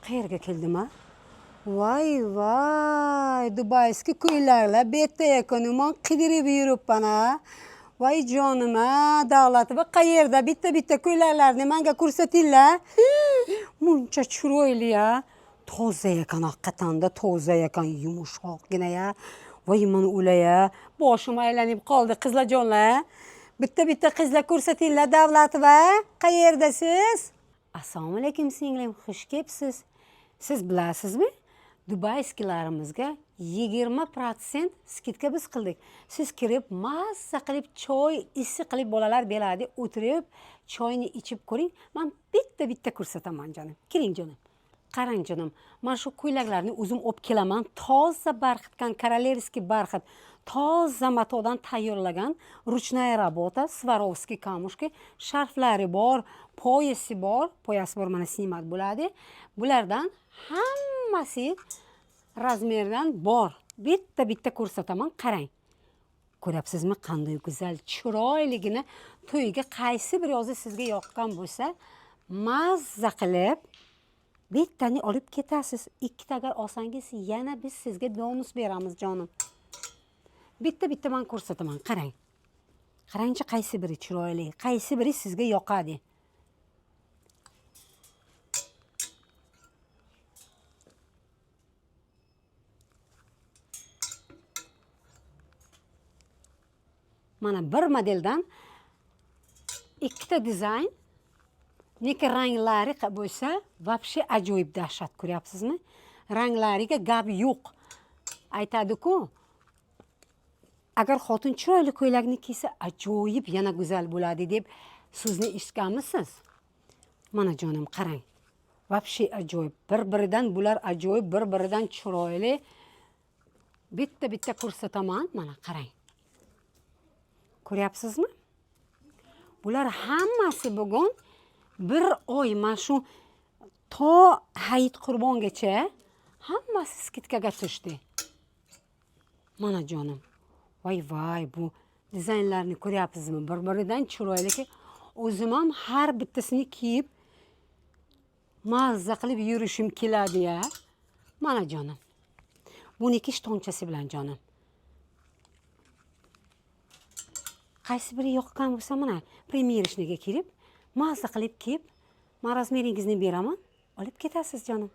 Qayerga keldim a? Voy, dubayskiy ko'ylaklar betda yakunimon qidirib yuribman a. Voy jonim a, davlatim qayerda bitta ko'ylaklarni menga ko'rsatinglar. Muncha chiroyli a. Toza ekan, haqiqatanda toza ekan, yumshoqgina ya. Voy men o'lay, boshim aylanib qoldi qizlarjonlar. Bitta qizlar ko'rsatinglar davlatim a. Qayerdasiz? Assalomu alaykum singlim, xush kelibsiz. Siz bilasizmi? Dubayskilarimizga 20% skidka biz qildik. Siz kirib, mazza qilib choy issiq qilib bolalar beladi, o'tirib, choyni ichib ko'ring. Men bitta ko'rsataman jonim. Kiring jonim. Qarang jonim. Men shu ko'ylaklarni o'zim olib kelaman. Toza barxitdan, korolevskiy barxit, toza matodan tayyorlagan, ruchная работа, Swarovski kamushki, sharflari bor, poyasi bor, mana siymat bo'ladi. Bulardan hammasi razmerdan bor. Bitta ko'rsataman, qarang. Ko'ryapsizmi qanday go'zal, chiroyligini. To'yga qaysi bir yozi sizga yoqqan bo'lsa, mazza qilib bittani olib ketasiz. Ikkita agar olsangiz, yana biz sizga bonus beramiz jonim. Bitta men ko'rsataman, qarang. Qarangchi qaysi biri chiroyli, qaysi biri sizga yoqadi. Mana bir modeldan ikkita dizayn, neka ranglari bo'lsa, vobshe ajoyib dahshat, ko'ryapsizmi? Ranglariga gap yo'q. Aytadi-ku, agar xotin chiroyli ko'ylakni kiysa, ajoyib yana go'zal bo'ladi deb so'zni eshitganmisiz? Mana jonim, qarang. Vobshe ajoyib. Bir-biridan bular ajoyib, bir-biridan chiroyli. Bitta ko'rsataman, mana qarang. Ko'ryapsizmi? Bular hammasi bugun bir oy mana shu to Hayit Qurbongacha hammasi skidkaga tushdi. Mana jonim. Voy, bu dizaynlarni ko'ryapsizmi? Bir-biridan chiroyliki. O'zim ham har bittasini kiyib mazza qilib yurishim keladi-ya. Mana jonim. Buniki shtonchasi bilan jonim. Qaysi biri yoqqan bo'lsa, mana primerishniga kirib, mazza qilib kiyib, men razmeringizni beraman, olib ketasiz jonim.